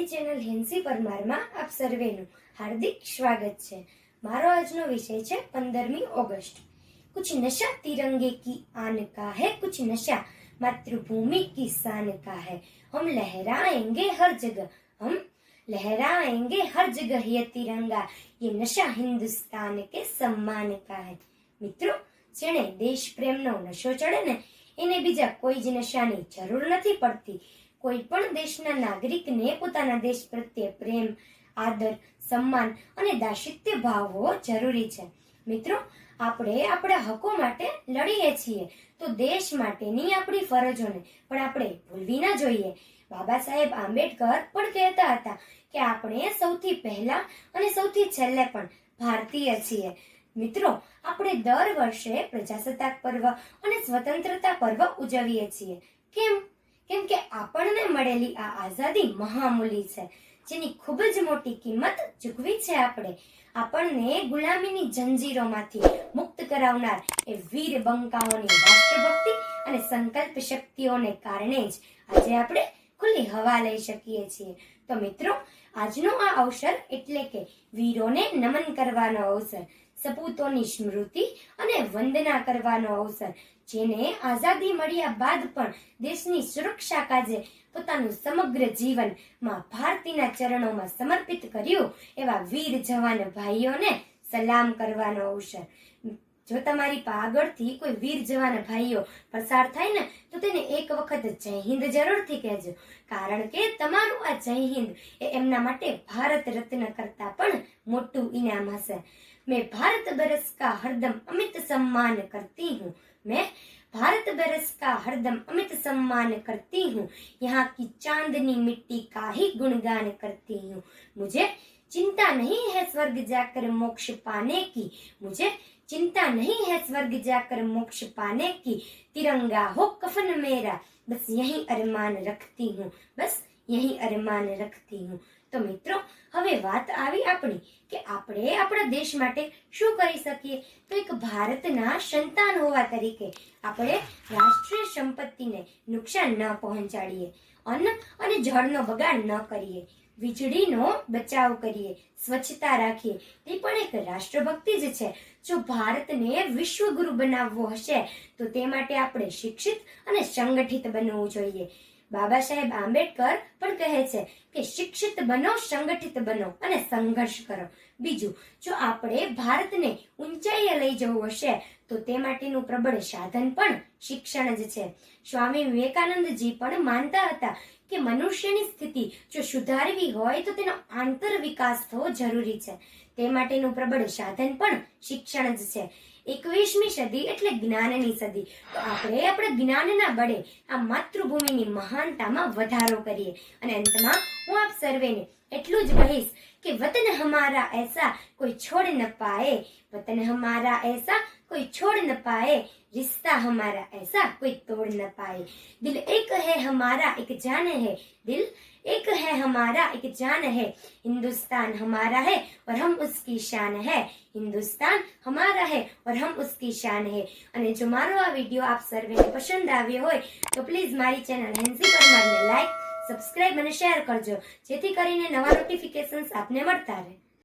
મારી channel Hansie પરમારમાં આપ સર્વેનું હાર્દિક સ્વાગત છે। મારો આજનો વિષય છે 15મી ઓગસ્ટ। कुछ नशा तिरंगे की आन का है, कुछ नशा मातृभूमि की शान का है। हम लहराएंगे हर जगह, हम लहराएंगे हर जगह ये तिरंगा, ये नशा हिंदुस्तान के सम्मान का है। मित्रों, जेने देश प्रेमनो नशो चढ़े ने एने बीजा कोई ज नशानी जरूर नथी पड़ती। कोई पण देशना नागरिकने पोताना देश प्रत्ये प्रेम, आदर, सम्मान अने दाशित्य भाव होवो जरूरी छे। मित्रों, આપણે આપણા હકો માટે લડીએ છીએ તો દેશ માટેની આપણી ફરજોને પણ આપણે ભૂલવી ના જોઈએ। બાબા સાહેબ આંબેડકર પણ કહેતા હતા કે આપણે સૌથી પહેલા અને સૌથી છેલ્લે પણ ભારતીય છીએ। મિત્રો, આપણે દર વર્ષે પ્રજાસત્તાક પર્વ અને સ્વતંત્રતા પર્વ ઉજવીએ છીએ। કેમ કે આપણને મળેલી આ આઝાદી મહામૂલી છે, જેની ખૂબ જ મોટી કિંમત ચૂકવી છે આપણે। આપણને ગુલામીની જંજીરોમાંથી મુક્ત કરાવનાર એ વીર બંકાઓની રાષ્ટ્રભક્તિ અને સંકલ્પ શક્તિઓને કારણે જ આજે આપણે ખુલ્લી હવા લઈ શકીએ છીએ। તો મિત્રો, આજનો આ અવસર એટલે કે વીરોને નમન કરવાનો અવસર, સપૂતોની સ્મૃતિ અને વંદના કરવાનો અવસર, જેને આઝાદી મળ્યા બાદ પણ દેશની સુરક્ષા કાજે પોતાનું સમગ્ર જીવન માં ભારતીના ચરણોમાં સમર્પિત કર્યું એવા વીર જવાન ભાઈઓને સલામ કરવાનો અવસર। જો તમારી આગળથી કોઈ વીર જવાન ભાઈઓ પસાર થાય ને તો તેને એક વખત જય હિન્દ જરૂરથી કહેજો, કારણ કે તમારું આ જય હિન્દ એ એમના માટે ભારત રત્ન કરતા પણ મોટું ઇનામ હશે। मैं भारत बरस का हरदम अमित सम्मान करती हूँ, मैं भारत बरस का हरदम अमित सम्मान करती हूँ, यहाँ की चांदनी मिट्टी का ही गुणगान करती हूँ। मुझे चिंता नहीं है स्वर्ग जाकर मोक्ष पाने की, मुझे चिंता नहीं है स्वर्ग जाकर मोक्ष पाने की, तिरंगा हो कफन मेरा बस यही अरमान रखती हूँ, बस यही अरमान रखती हूँ। तो મિત્રો, હવે વાત આવી આપણી કે આપણે આપણા દેશ માટે શું કરી શકીએ। તો એક ભારતના સંતાન હોવા તરીકે આપણે રાષ્ટ્રીય સંપત્તિને નુકસાન ન પહોંચાડીએ, અન્ન અને જળનો બગાડ ન કરીએ, વીજળીનો બચાવ કરીએ, સ્વચ્છતા રાખીએ। એ પણ એક રાષ્ટ્રભક્તિ જ છે। જો ભારતને વિશ્વગુરુ બનાવવો હશે તો તે માટે આપણે શિક્ષિત અને સંગઠિત બનવું જોઈએ। બાબા સાહેબ આંબેડકર પણ કહે છે કે શિક્ષિત બનો, સંગઠિત બનો અને સંઘર્ષ કરો। બીજું, જો આપણે ભારતને ઊંચાઈએ લઈ જવું હશે તો તે માટેનું પ્રબળ સાધન પણ શિક્ષણ જ છે। સ્વામી વિવેકાનંદજી પણ માનતા હતા કે મનુષ્યની સ્થિતિ જો સુધારવી હોય તો તેનો આંતર વિકાસ થવો જરૂરી છે। તે માટેનું પ્રબળ સાધન પણ શિક્ષણ જ છે। 21મી સદી એટલે જ્ઞાનની સદી। તો આપણે આપણા જ્ઞાનના બળે આ માતૃભૂમિની મહાનતામાં વધારો કરીએ। અને અંતમાં હું આપ સર્વેને એટલું જ કહીશ કે વતન હમારા ऐसा कोई छोड़ न पाए, वतन हमारा ऐसा कोई छोड़ न पाए, रिश्ता हमारा ऐसा कोई तोड़ न पाए। दिल एक है हमारा एक जान है, दिल एक है हमारा एक जान है, हिंदुस्तान हमारा है और हम उसकी शान है, हिंदुस्तान हमारा है और हम उसकी शान है। અને જો મારો આ વિડીયો આપ સર્વેને પસંદ આવ્યો હોય તો પ્લીઝ મારી ચેનલ હેન્સી પરમારને લાઈક, સબસ્ક્રાઇબ અને શેર કરજો, જેથી કરીને નવા નોટિફિકેશન્સ આપને મળતા રહે।